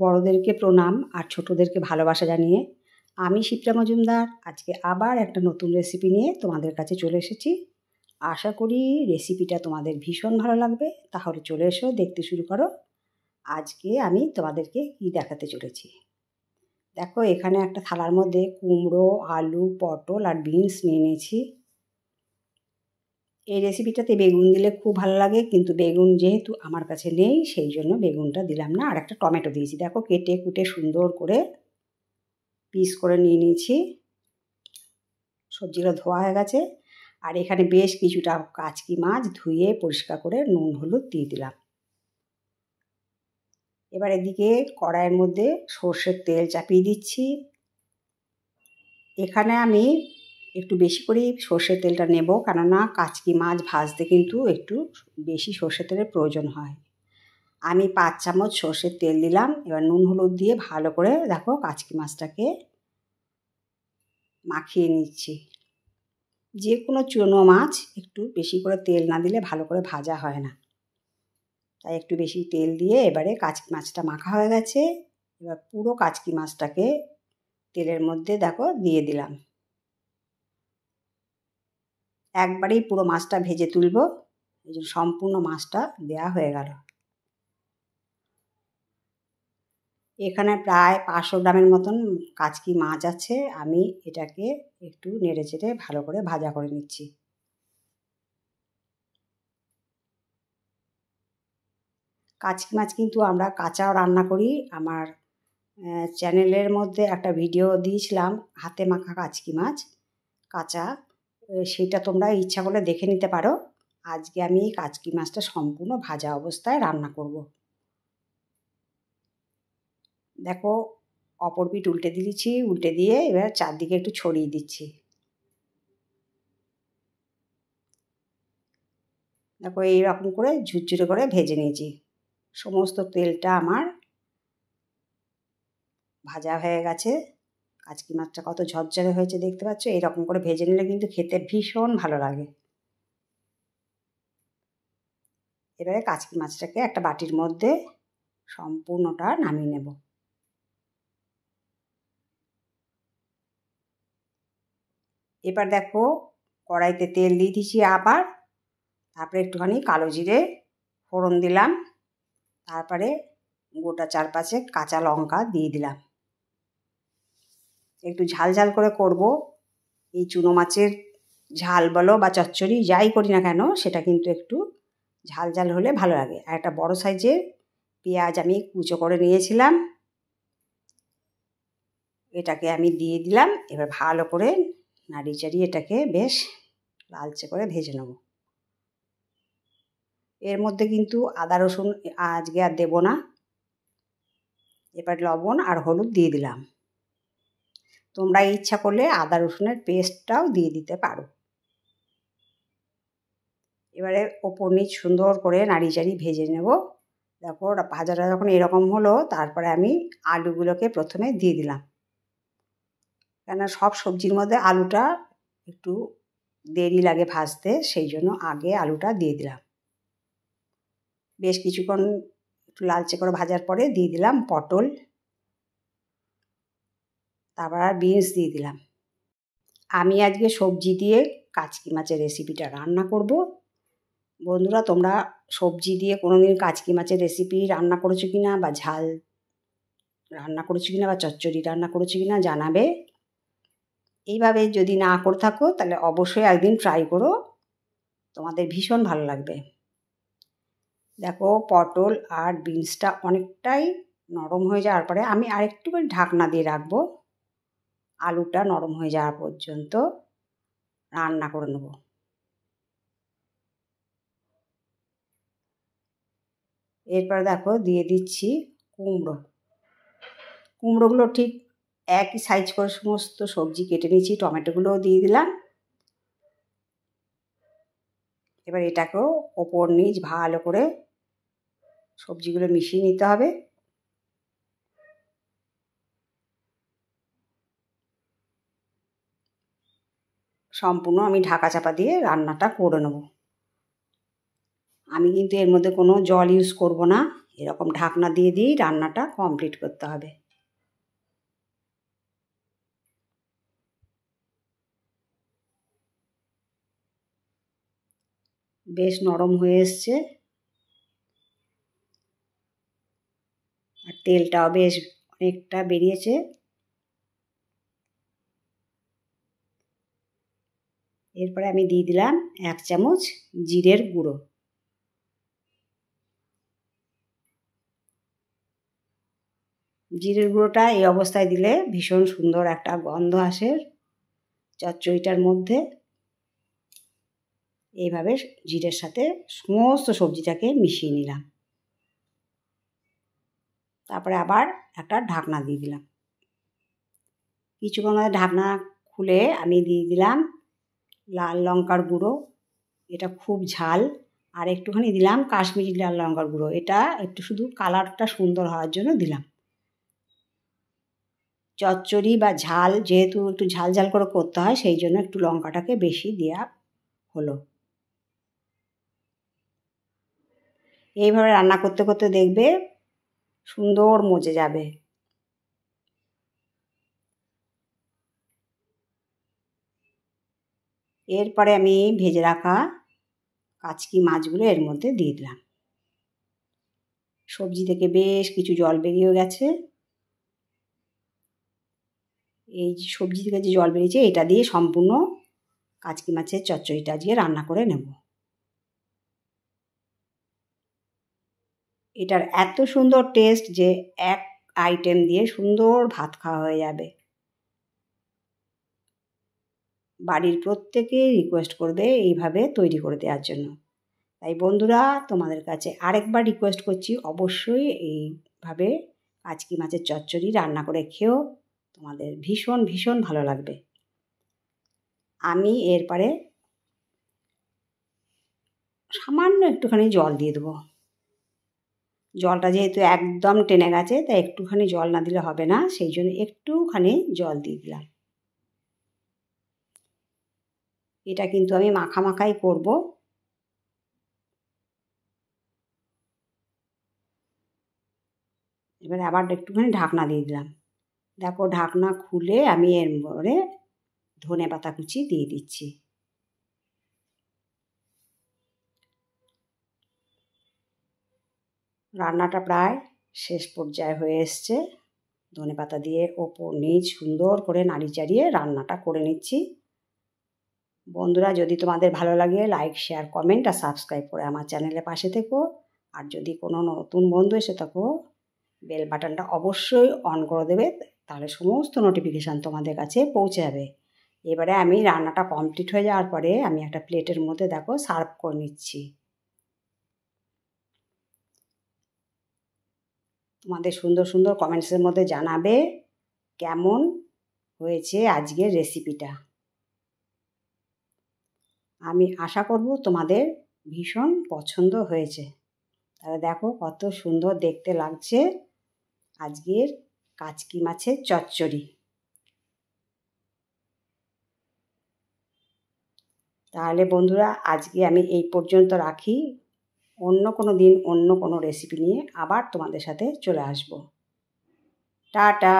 বড়দেরকে প্রণাম আর ছোটদেরকে ভালোবাসা জানিয়ে আমি শিপ্রা মজুমদার আজকে আবার একটা নতুন রেসিপি নিয়ে তোমাদের কাছে চলে এসেছি। আশা করি রেসিপিটা তোমাদের ভীষণ ভালো লাগবে। তাহলে চলে এসো, দেখতে শুরু করো। আজকে আমি তোমাদেরকে কি দেখাতে চলেছি। দেখো, এখানে একটা থালার মধ্যে কুমড়ো, আলু, পটল আর বিনস নিয়ে নিয়েছি। এই রেসিপিটাতে বেগুন দিলে খুব ভালো লাগে, কিন্তু বেগুন যেহেতু আমার কাছে নেই সেই জন্য বেগুনটা দিলাম না। আর একটা টমেটো দিয়েছি। দেখো, কেটে কুটে সুন্দর করে পিস করে নিয়ে নিয়েছি। সবজিগুলো ধোয়া হয়ে গেছে। আর এখানে বেশ কিছুটা কাচকি মাছ ধুয়ে পরিষ্কার করে নুন হলুদ দিয়ে দিলাম। এবার এদিকে কড়াইয়ের মধ্যে সর্ষের তেল চাপিয়ে দিচ্ছি। এখানে আমি একটু বেশি করেই সর্ষের তেলটা নেব, কেননা কাচকি মাছ ভাজতে কিন্তু একটু বেশি সর্ষের তেলের প্রয়োজন হয়। আমি 5 চামচ সর্ষের তেল দিলাম। এবার নুন হলুদ দিয়ে ভালো করে দেখো কাচকি মাছটাকে মাখিয়ে নিচ্ছি। যে কোনো চুনো মাছ একটু বেশি করে তেল না দিলে ভালো করে ভাজা হয় না, তাই একটু বেশি তেল দিয়ে এবারে কাচকি মাছটা মাখা হয়ে গেছে। এবার পুরো কাচকি মাছটাকে তেলের মধ্যে দেখো দিয়ে দিলাম। একবারেই পুরো মাছটা ভেজে তুলব, এই জন্য সম্পূর্ণ মাছটা দেওয়া হয়ে গেল। এখানে প্রায় 500 গ্রামের মতন কাচকি মাছ আছে। আমি এটাকে একটু নেড়ে চেড়ে ভালো করে ভাজা করে নিচ্ছি। কাচকি মাছ কিন্তু আমরা কাঁচাও রান্না করি। আমার চ্যানেলের মধ্যে একটা ভিডিও দিয়েছিলাম হাতে মাখা কাচকি মাছ কাঁচা, সেটা তোমরা ইচ্ছা করলে দেখে নিতে পারো। আজকে আমি কাচকি মাছটা সম্পূর্ণ ভাজা অবস্থায় রান্না করব। দেখো, অপর পিঠ উল্টে দিয়েছি, উল্টে দিয়ে এবার চারদিকে একটু ছড়িয়ে দিচ্ছি। দেখো, এইরকম করে ঝুরঝুরে করে ভেজে নিয়েছি। সমস্ত তেলটা আমার ভাজা হয়ে গেছে। কাচকি মাছটা কত ঝরঝরে হয়েছে দেখতে পাচ্ছ। এইরকম করে ভেজে নিলে কিন্তু খেতে ভীষণ ভালো লাগে। এবারে কাচকি মাছটাকে একটা বাটির মধ্যে সম্পূর্ণটা নামিয়ে নেব। এবার দেখো, কড়াইতে তেল দিয়ে দিয়েছি আবার। তারপরে একটুখানি কালো জিরে ফোড়ন দিলাম। তারপরে গোটা 4-5 কাঁচা লঙ্কা দিয়ে দিলাম। একটু ঝাল ঝাল করে করব। এই চুনো মাছের ঝাল বলো বা চচ্চড়ি যাই করি না কেন, সেটা কিন্তু একটু ঝাল ঝাল হলে ভালো লাগে। আর একটা বড় সাইজের পেঁয়াজ আমি কুচো করে নিয়েছিলাম, এটাকে আমি দিয়ে দিলাম। এবার ভালো করে নাড়িয়ে চাড়িয়ে এটাকে বেশ লালচে করে ভেজে নেব। এর মধ্যে কিন্তু আদা রসুন আজকে আর দেবো না। এবার লবণ আর হলুদ দিয়ে দিলাম। তোমরা ইচ্ছা করলে আদা রসুনের পেস্টটাও দিয়ে দিতে পারো। এবারে ওপর নিচ সুন্দর করে নাড়িয়ে চাড়িয়ে ভেজে নেব। দেখো, ভাজাটা যখন এরকম হলো, তারপরে আমি আলুগুলোকে প্রথমে দিয়ে দিলাম। কেন সব সবজির মধ্যে আলুটা একটু দেরি লাগে ভাজতে, সেই জন্য আগে আলুটা দিয়ে দিলাম। বেশ কিছুক্ষণ একটু লালচে করে ভাজার পরে দিয়ে দিলাম পটল, তারপর আর বিনস দিয়ে দিলাম। আমি আজকে সবজি দিয়ে কাচকি মাছের রেসিপিটা রান্না করব। বন্ধুরা, তোমরা সবজি দিয়ে কোনোদিন কাচকি মাছের রেসিপি রান্না করেছো কিনা, বা ঝাল রান্না করেছো কিনা, বা চচ্চড়ি রান্না করেছো কিনা জানাবে। এইভাবে যদি না করে থাকো তাহলে অবশ্যই একদিন ট্রাই করো, তোমাদের ভীষণ ভালো লাগবে। দেখো, পটল আর বিনসটা অনেকটাই নরম হয়ে যাওয়ার পরে আমি আরেকটু করে ঢাকনা দিয়ে রাখবো। আলুটা নরম হয়ে যাওয়া পর্যন্ত রান্না করে নেব। এরপর দেখো দিয়ে দিচ্ছি কুমড়ো। কুমড়োগুলো ঠিক একই সাইজ করে সমস্ত সবজি কেটে নিয়েছি। টমেটোগুলোও দিয়ে দিলাম। এবার এটাকেও ওপর নিচ ভালো করে সবজিগুলো মিশিয়ে নিতে হবে। সম্পূর্ণ আমি ঢাকা চাপা দিয়ে রান্নাটা করে নেব। আমি কিন্তু এর মধ্যে কোনো জল ইউজ করব না। এরকম ঢাকনা দিয়ে দিয়েই রান্নাটা কমপ্লিট করতে হবে। বেশ নরম হয়ে এসছে আর তেলটাও বেশ অনেকটা বেরিয়েছে। এরপরে আমি দিয়ে দিলাম 1 চামচ জিরের গুঁড়ো। জিরের গুঁড়োটা এই অবস্থায় দিলে ভীষণ সুন্দর একটা গন্ধ আসে চচ্চড়িটার মধ্যে। এইভাবে জিরের সাথে সমস্ত সবজিটাকে মিশিয়ে নিলাম। তারপরে আবার একটা ঢাকনা দিয়ে দিলাম। কিছুক্ষণ ঢাকনা খুলে আমি দিয়ে দিলাম লাল লঙ্কার গুঁড়ো, এটা খুব ঝাল, আর একটুখানি দিলাম কাশ্মীরি লাল লঙ্কার গুঁড়ো, এটা একটু শুধু কালারটা সুন্দর হওয়ার জন্য দিলাম। চচ্চড়ি বা ঝাল যেহেতু একটু ঝাল ঝাল করে করতে হয়, সেই জন্য একটু লঙ্কাটাকে বেশি দেওয়া হলো। এইভাবে রান্না করতে করতে দেখবে সুন্দর মজে যাবে। এরপরে আমি ভেজে রাখা কাচকি মাছগুলো এর মধ্যে দিয়ে দিলাম। সবজি থেকে বেশ কিছু জল বেরিয়ে গেছে। এই সবজি থেকে যে জল বেরিয়েছে এটা দিয়ে সম্পূর্ণ কাচকি মাছের চচ্চড়িটা দিয়ে রান্না করে নেব। এটার এত সুন্দর টেস্ট যে এক আইটেম দিয়ে সুন্দর ভাত খাওয়া হয়ে যাবে। বাড়ির প্রত্যেকে রিকোয়েস্ট করবে এইভাবে তৈরি করে দেওয়ার জন্য। তাই বন্ধুরা, তোমাদের কাছে আরেকবার রিকোয়েস্ট করছি, অবশ্যই এইভাবে কাচকি মাছের চচ্চড়ি রান্না করে খেও, তোমাদের ভীষণ ভীষণ ভালো লাগবে। আমি এরপরে সামান্য একটুখানি জল দিয়ে দেবো। জলটা যেহেতু একদম টেনে গেছে, তাই একটুখানি জল না দিলে হবে না, সেই জন্য একটুখানি জল দিয়ে দিলাম। এটা কিন্তু আমি মাখামাখাই করব। এবারে আবার একটুখানি ঢাকনা দিয়ে দিলাম। দেখো ঢাকনা খুলে আমি এর পরে ধনে পাতা কুচি দিয়ে দিচ্ছি। রান্নাটা প্রায় শেষ পর্যায়ে হয়ে এসছে। ধনে পাতা দিয়ে ওপর নিচ সুন্দর করে নাড়ি চাড়িয়ে রান্নাটা করে নিচ্ছি। বন্ধুরা, যদি তোমাদের ভালো লাগে লাইক, শেয়ার, কমেন্ট আর সাবস্ক্রাইব করে আমার চ্যানেলের পাশে থেকো। আর যদি কোনো নতুন বন্ধু এসে থাকো, বেল বাটনটা অবশ্যই অন করে দেবে, তাহলে সমস্ত নোটিফিকেশান তোমাদের কাছে পৌঁছে যাবে। এবারে আমি রান্নাটা কমপ্লিট হয়ে যাওয়ার পরে আমি একটা প্লেটের মধ্যে দেখো সার্ভ করে নিচ্ছি। তোমাদের সুন্দর সুন্দর কমেন্টসের মধ্যে জানাবে কেমন হয়েছে আজকের রেসিপিটা। আমি আশা করব তোমাদের ভীষণ পছন্দ হয়েছে। তাহলে দেখো কত সুন্দর দেখতে লাগছে আজকের কাচকি মাছের চচ্চড়ি। তাহলে বন্ধুরা, আজকে আমি এই পর্যন্ত রাখি। অন্য কোনো দিন অন্য কোনো রেসিপি নিয়ে আবার তোমাদের সাথে চলে আসব। টাটা।